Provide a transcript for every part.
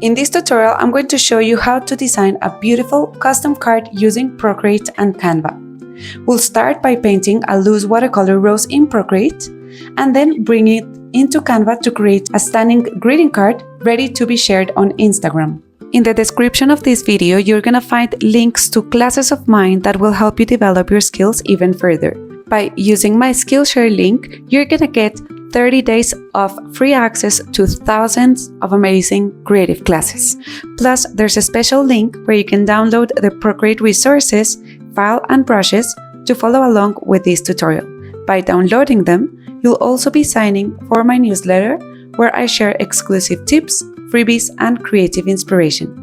In this tutorial, I'm going to show you how to design a beautiful custom card using Procreate and Canva. We'll start by painting a loose watercolor rose in Procreate and then bring it into Canva to create a stunning greeting card ready to be shared on Instagram. In the description of this video, you're gonna find links to classes of mine that will help you develop your skills even further. By using my Skillshare link, you're gonna get 30 days of free access to thousands of amazing creative classes. Plus, there's a special link where you can download the Procreate resources, file and brushes to follow along with this tutorial. By downloading them, you'll also be signing for my newsletter where I share exclusive tips, freebies, and creative inspiration.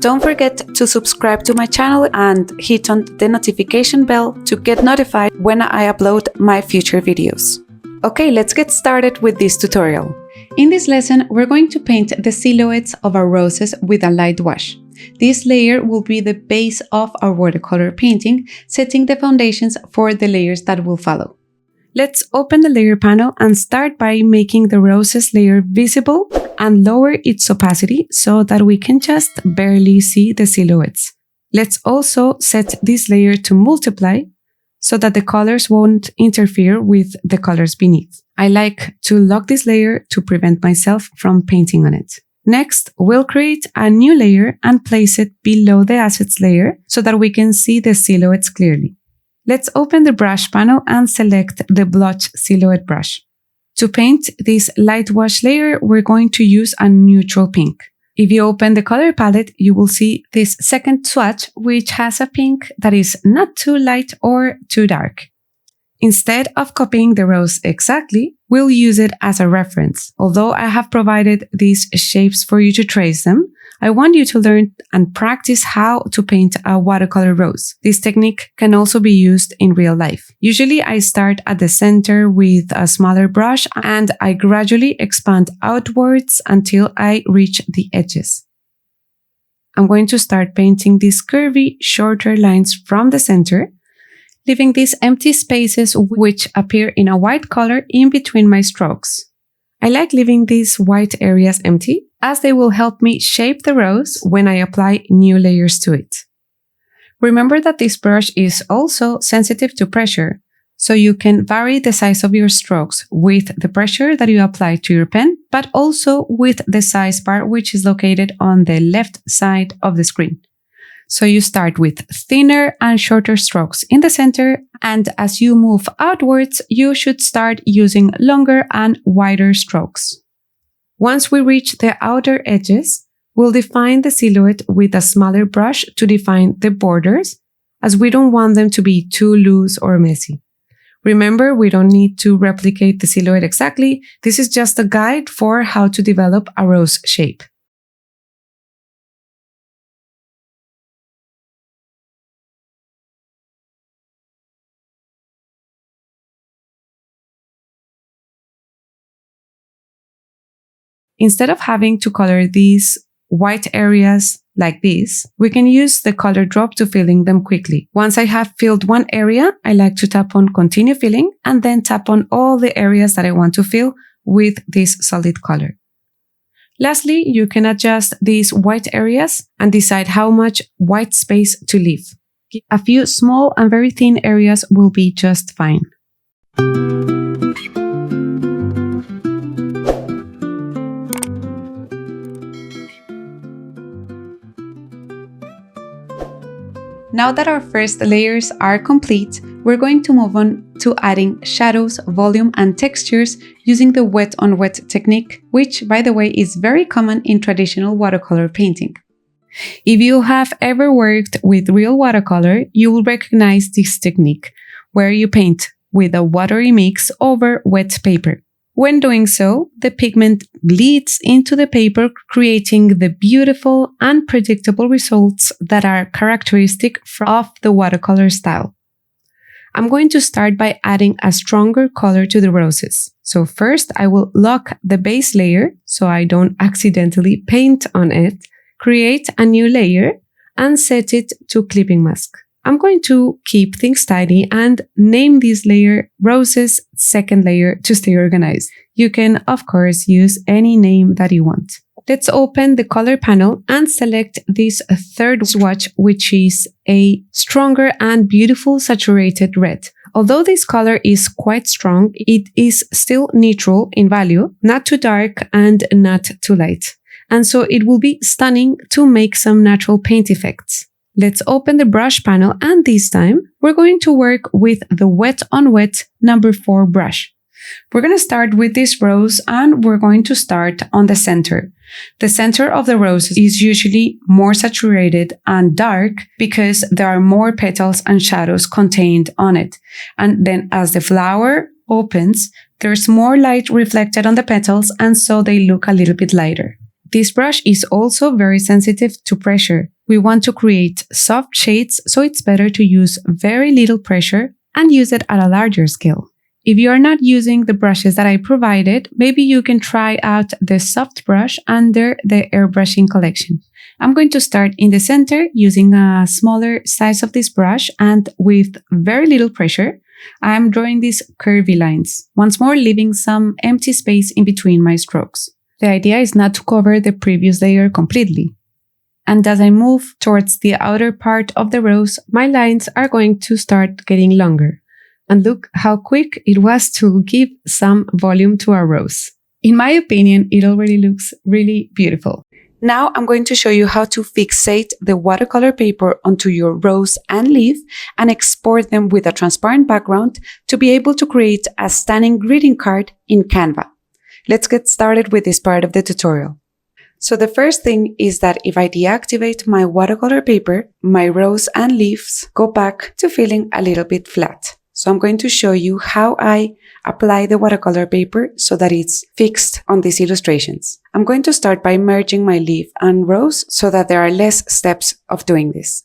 Don't forget to subscribe to my channel and hit on the notification bell to get notified when I upload my future videos. Okay, let's get started with this tutorial. In this lesson, we're going to paint the silhouettes of our roses with a light wash. This layer will be the base of our watercolor painting, setting the foundations for the layers that will follow. Let's open the layer panel and start by making the roses layer visible and lower its opacity so that we can just barely see the silhouettes. Let's also set this layer to multiply so that the colors won't interfere with the colors beneath. I like to lock this layer to prevent myself from painting on it. Next, we'll create a new layer and place it below the assets layer so that we can see the silhouettes clearly. Let's open the brush panel and select the blotch silhouette brush. To paint this light wash layer, we're going to use a neutral pink. If you open the color palette, you will see this second swatch, which has a pink that is not too light or too dark. Instead of copying the rose exactly, we'll use it as a reference. Although I have provided these shapes for you to trace them, I want you to learn and practice how to paint a watercolor rose. This technique can also be used in real life. Usually I start at the center with a smaller brush and I gradually expand outwards until I reach the edges. I'm going to start painting these curvy, shorter lines from the center, leaving these empty spaces which appear in a white color in between my strokes. I like leaving these white areas empty as they will help me shape the rose when I apply new layers to it. Remember that this brush is also sensitive to pressure, so you can vary the size of your strokes with the pressure that you apply to your pen, but also with the size bar which is located on the left side of the screen. So you start with thinner and shorter strokes in the center, and as you move outwards, you should start using longer and wider strokes. Once we reach the outer edges, we'll define the silhouette with a smaller brush to define the borders, as we don't want them to be too loose or messy. Remember, we don't need to replicate the silhouette exactly. This is just a guide for how to develop a rose shape. Instead of having to color these white areas like this, we can use the color drop to fill in them quickly. Once I have filled one area, I like to tap on continue filling and then tap on all the areas that I want to fill with this solid color. Lastly, you can adjust these white areas and decide how much white space to leave. A few small and very thin areas will be just fine. Now that our first layers are complete, we're going to move on to adding shadows, volume, and textures using the wet on wet technique, which, by the way, is very common in traditional watercolor painting. If you have ever worked with real watercolor, you will recognize this technique, where you paint with a watery mix over wet paper. When doing so, the pigment bleeds into the paper, creating the beautiful, unpredictable results that are characteristic of the watercolor style. I'm going to start by adding a stronger color to the roses. So first, I will lock the base layer so I don't accidentally paint on it, create a new layer, and set it to clipping mask. I'm going to keep things tidy and name this layer Roses Second Layer to stay organized. You can, of course, use any name that you want. Let's open the color panel and select this third swatch, which is a stronger and beautiful saturated red. Although this color is quite strong, it is still neutral in value, not too dark and not too light. And so it will be stunning to make some natural paint effects. Let's open the brush panel, and this time we're going to work with the Wet on Wet number 4 brush. We're going to start with this rose, and we're going to start on the center. The center of the rose is usually more saturated and dark because there are more petals and shadows contained on it. And then as the flower opens, there's more light reflected on the petals, and so they look a little bit lighter. This brush is also very sensitive to pressure. We want to create soft shades, so it's better to use very little pressure and use it at a larger scale. If you are not using the brushes that I provided, maybe you can try out the soft brush under the airbrushing collection. I'm going to start in the center using a smaller size of this brush, and with very little pressure, I'm drawing these curvy lines, once more leaving some empty space in between my strokes. The idea is not to cover the previous layer completely. And as I move towards the outer part of the rose, my lines are going to start getting longer. And look how quick it was to give some volume to our rose. In my opinion, it already looks really beautiful. Now I'm going to show you how to fixate the watercolor paper onto your rose and leaf and export them with a transparent background to be able to create a stunning greeting card in Canva. Let's get started with this part of the tutorial. So the first thing is that if I deactivate my watercolor paper, my rose and leaves go back to feeling a little bit flat. So I'm going to show you how I apply the watercolor paper so that it's fixed on these illustrations. I'm going to start by merging my leaf and rose so that there are less steps of doing this.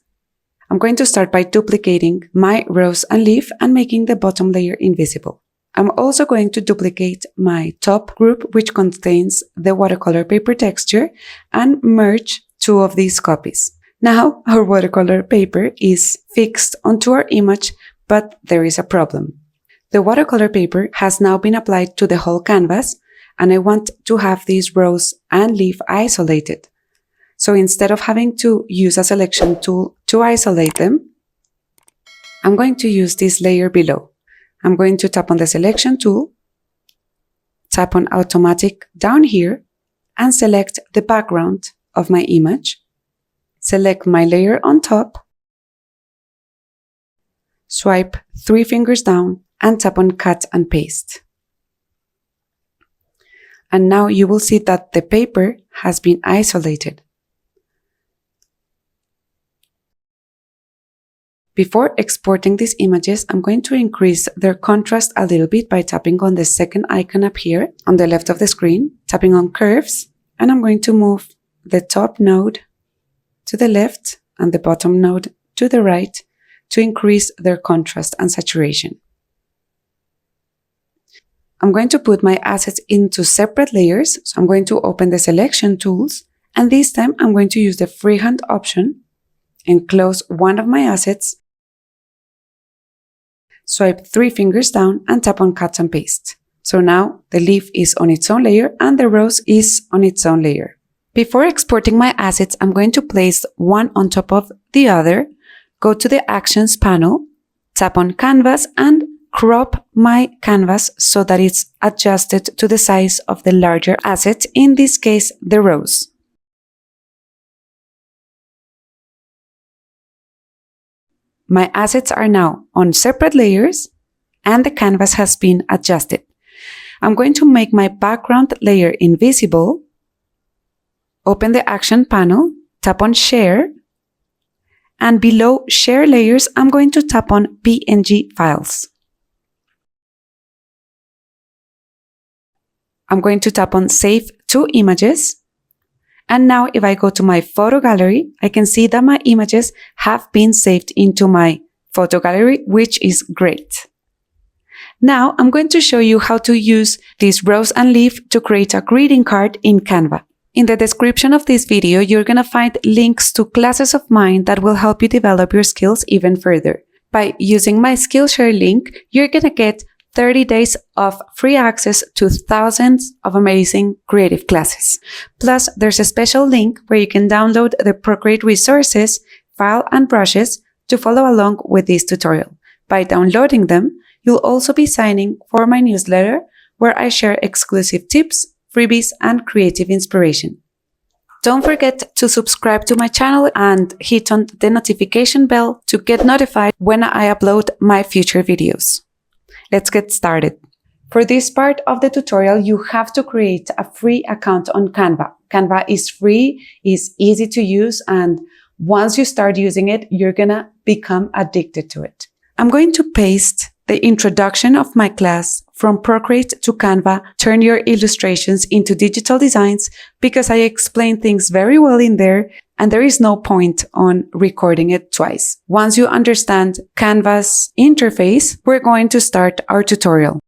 I'm going to start by duplicating my rose and leaf and making the bottom layer invisible. I'm also going to duplicate my top group, which contains the watercolor paper texture, and merge 2 of these copies. Now our watercolor paper is fixed onto our image, but there is a problem. The watercolor paper has now been applied to the whole canvas, and I want to have these rose and leaf isolated. So instead of having to use a selection tool to isolate them, I'm going to use this layer below. I'm going to tap on the selection tool, tap on automatic down here, and select the background of my image. Select my layer on top, swipe 3 fingers down and tap on cut and paste. And now you will see that the paper has been isolated. Before exporting these images, I'm going to increase their contrast a little bit by tapping on the second icon up here on the left of the screen, tapping on curves, and I'm going to move the top node to the left and the bottom node to the right to increase their contrast and saturation. I'm going to put my assets into separate layers, so I'm going to open the selection tools, and this time I'm going to use the freehand option and close one of my assets, swipe 3 fingers down and tap on cut and paste. So now the leaf is on its own layer and the rose is on its own layer. Before exporting my assets, I'm going to place one on top of the other, go to the Actions panel, tap on Canvas, and crop my canvas so that it's adjusted to the size of the larger asset, in this case, the rose. My assets are now on separate layers and the canvas has been adjusted. I'm going to make my background layer invisible, open the Action panel, tap on Share, and below Share Layers, I'm going to tap on PNG Files. I'm going to tap on Save to Images. And now if I go to my photo gallery, I can see that my images have been saved into my photo gallery, which is great. Now I'm going to show you how to use this rose and leaf to create a greeting card in Canva. In the description of this video, you're going to find links to classes of mine that will help you develop your skills even further. By using my Skillshare link, you're going to get 30 days of free access to thousands of amazing creative classes. Plus, there's a special link where you can download the Procreate resources, file, and brushes to follow along with this tutorial. By downloading them, you'll also be signing for my newsletter where I share exclusive tips, freebies, and creative inspiration. Don't forget to subscribe to my channel and hit on the notification bell to get notified when I upload my future videos. Let's get started. For this part of the tutorial, you have to create a free account on Canva. Canva is free, is easy to use, and once you start using it, you're gonna become addicted to it. I'm going to paste the introduction of my class from Procreate to Canva, turn your illustrations into digital designs, because I explain things very well in there and there is no point on recording it twice. Once you understand Canva's interface, we're going to start our tutorial.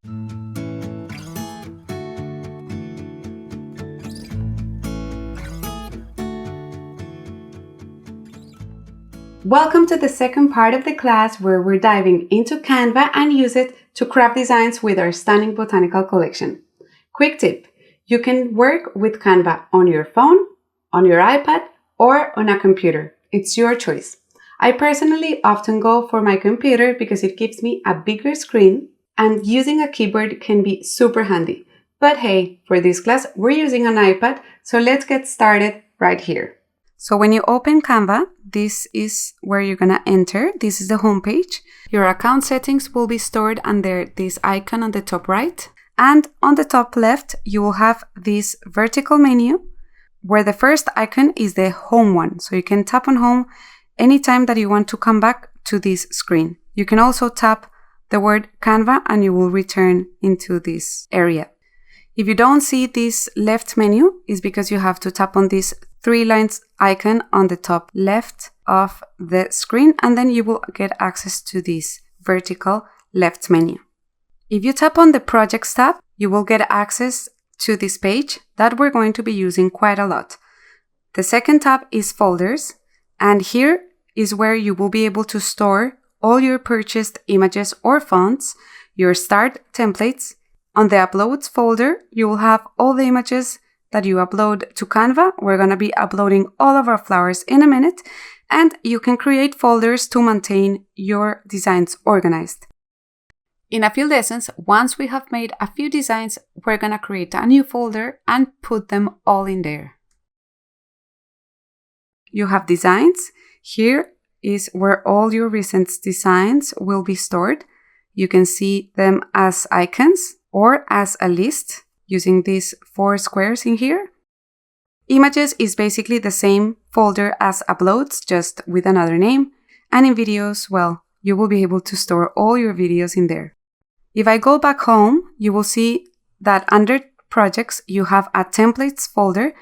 Welcome to the second part of the class where we're diving into Canva and use it to craft designs with our stunning botanical collection. Quick tip, you can work with Canva on your phone, on your iPad, or on a computer. It's your choice. I personally often go for my computer because it gives me a bigger screen and using a keyboard can be super handy. But hey, for this class, we're using an iPad, so let's get started right here. So when you open Canva, this is where you're gonna enter. This is the home page. Your account settings will be stored under this icon on the top right. And on the top left, you will have this vertical menu where the first icon is the home one. So you can tap on home anytime that you want to come back to this screen. You can also tap the word Canva and you will return into this area. If you don't see this left menu, it's because you have to tap on this 3 lines icon on the top left of the screen and then you will get access to this vertical left menu. If you tap on the Projects tab, you will get access to this page that we're going to be using quite a lot. The second tab is Folders, and here is where you will be able to store all your purchased images or fonts, your start templates. On the Uploads folder, you will have all the images that you upload to Canva. We're going to be uploading all of our flowers in a minute, and you can create folders to maintain your designs organized. In a few lessons, once we have made a few designs, we're going to create a new folder and put them all in there. You have designs. Here is where all your recent designs will be stored. You can see them as icons or as a list using these 4 squares in here. Images is basically the same folder as Uploads, just with another name. And in videos, well, you will be able to store all your videos in there. If I go back home, you will see that under Projects, you have a Templates folder.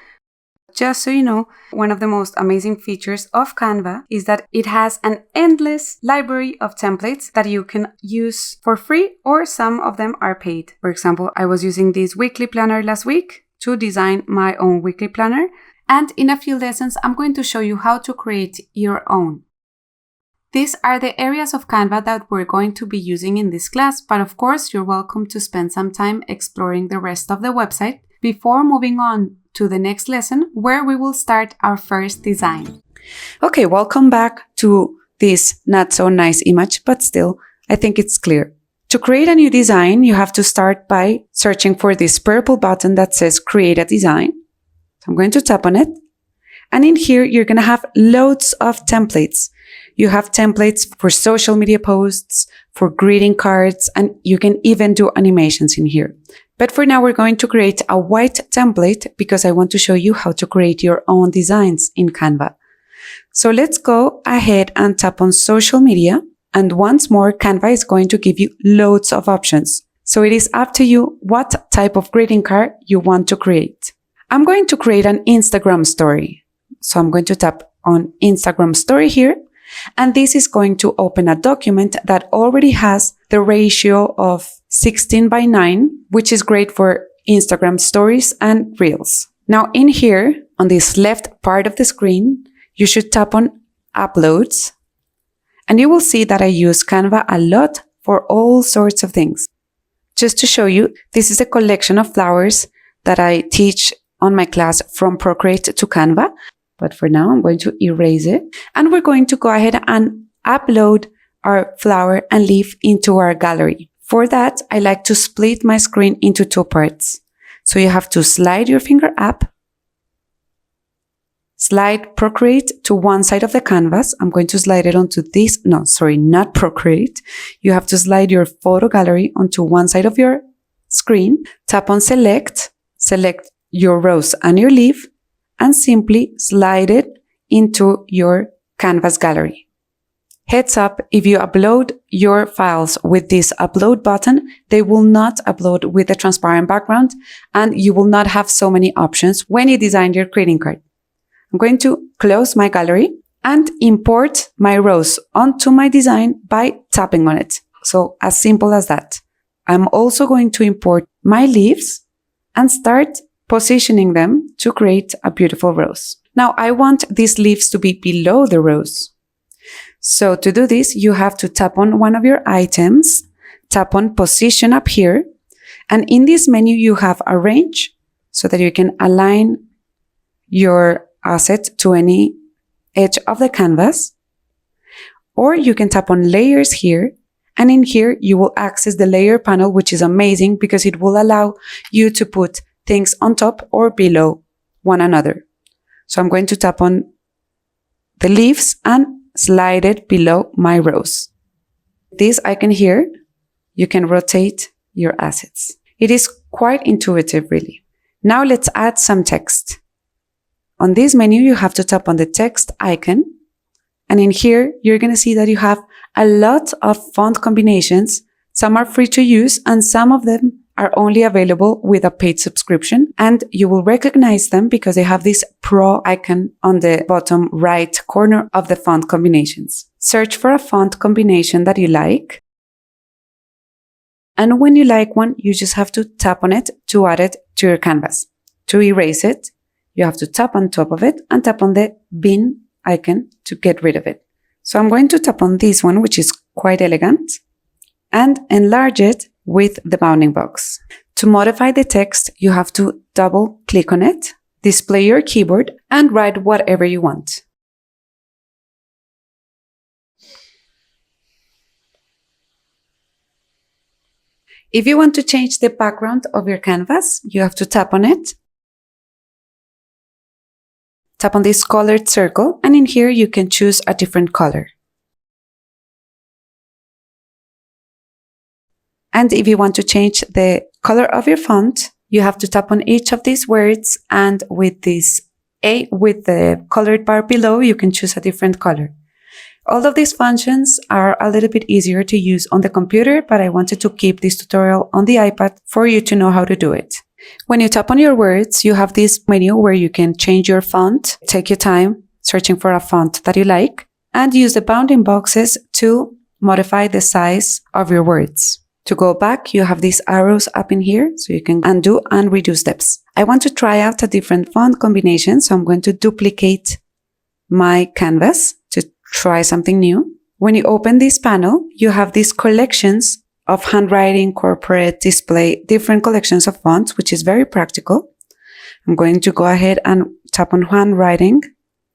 Just so you know, one of the most amazing features of Canva is that it has an endless library of templates that you can use for free, or some of them are paid. For example, I was using this weekly planner last week to design my own weekly planner. And in a few lessons, I'm going to show you how to create your own. These are the areas of Canva that we're going to be using in this class, but of course, you're welcome to spend some time exploring the rest of the website before moving on to the next lesson where we will start our first design. Okay, welcome back to this not so nice image, but still, I think it's clear. To create a new design, you have to start by searching for this purple button that says Create a Design. So I'm going to tap on it. And in here, you're going to have loads of templates. You have templates for social media posts, for greeting cards, and you can even do animations in here. But for now, we're going to create a white template because I want to show you how to create your own designs in Canva. So let's go ahead and tap on social media. And once more, Canva is going to give you loads of options. So it is up to you what type of greeting card you want to create. I'm going to create an Instagram story. So I'm going to tap on Instagram story here. And this is going to open a document that already has the ratio of 16:9, which is great for Instagram stories and reels. Now in here, on this left part of the screen, you should tap on Uploads. And you will see that I use Canva a lot for all sorts of things. Just to show you, this is a collection of flowers that I teach on my class from Procreate to Canva. But for now, I'm going to erase it. And we're going to go ahead and upload our flower and leaf into our gallery. For that, I like to split my screen into two parts. So you have to slide your finger up, slide Procreate to one side of the canvas. I'm going to slide it onto this. No, sorry, not Procreate. You have to slide your photo gallery onto one side of your screen. Tap on select, select your rose and your leaf, and simply slide it into your canvas gallery. Heads up, if you upload your files with this upload button, they will not upload with a transparent background, and you will not have so many options when you design your greeting card. I'm going to close my gallery and import my rose onto my design by tapping on it. So as simple as that. I'm also going to import my leaves and start positioning them to create a beautiful rose. Now I want these leaves to be below the rose. So to do this, you have to tap on one of your items, tap on position up here, and in this menu you have arrange so that you can align your asset to any edge of the canvas, or you can tap on layers here, and in here you will access the layer panel, which is amazing because it will allow you to put things on top or below one another. So I'm going to tap on the leaves and slide it below my rose. This icon here, you can rotate your assets. It is quite intuitive, really. Now let's add some text. On this menu, you have to tap on the text icon. And in here, you're going to see that you have a lot of font combinations. Some are free to use and some of them are only available with a paid subscription. And you will recognize them because they have this Pro icon on the bottom right corner of the font combinations. Search for a font combination that you like. And when you like one, you just have to tap on it to add it to your canvas. To erase it, you have to tap on top of it and tap on the bin icon to get rid of it. So I'm going to tap on this one, which is quite elegant, and enlarge it with the bounding box. To modify the text, you have to double click on it, display your keyboard, and write whatever you want. If you want to change the background of your canvas, you have to tap on it. Tap on this colored circle, and in here you can choose a different color. And if you want to change the color of your font, you have to tap on each of these words, and with this A, with the colored bar below, you can choose a different color. All of these functions are a little bit easier to use on the computer, but I wanted to keep this tutorial on the iPad for you to know how to do it. When you tap on your words, you have this menu where you can change your font, take your time searching for a font that you like, and use the bounding boxes to modify the size of your words. To go back, you have these arrows up in here, so you can undo and redo steps. I want to try out a different font combination, so I'm going to duplicate my canvas to try something new. When you open this panel, you have these collections of handwriting, corporate, display, different collections of fonts, which is very practical. I'm going to go ahead and tap on handwriting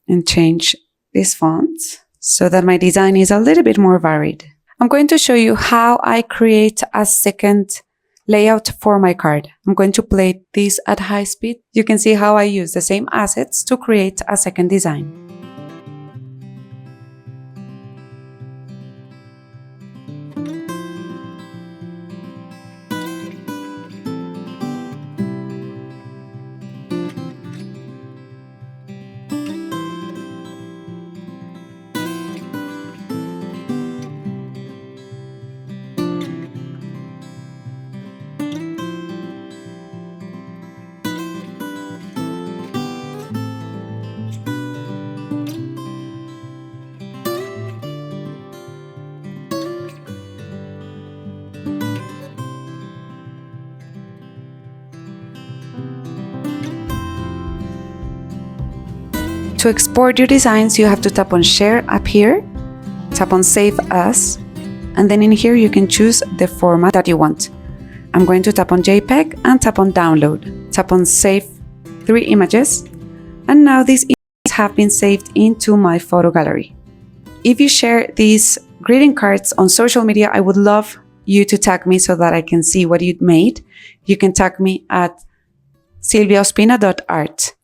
and change this font so that my design is a little bit more varied. I'm going to show you how I create a second layout for my card. I'm going to play this at high speed. You can see how I use the same assets to create a second design. To export your designs, you have to tap on Share up here, tap on Save As, and then in here you can choose the format that you want. I'm going to tap on JPEG and tap on download. Tap on save 3 images. And now these images have been saved into my photo gallery. If you share these greeting cards on social media, I would love you to tag me so that I can see what you made. You can tag me at silviaospina.art.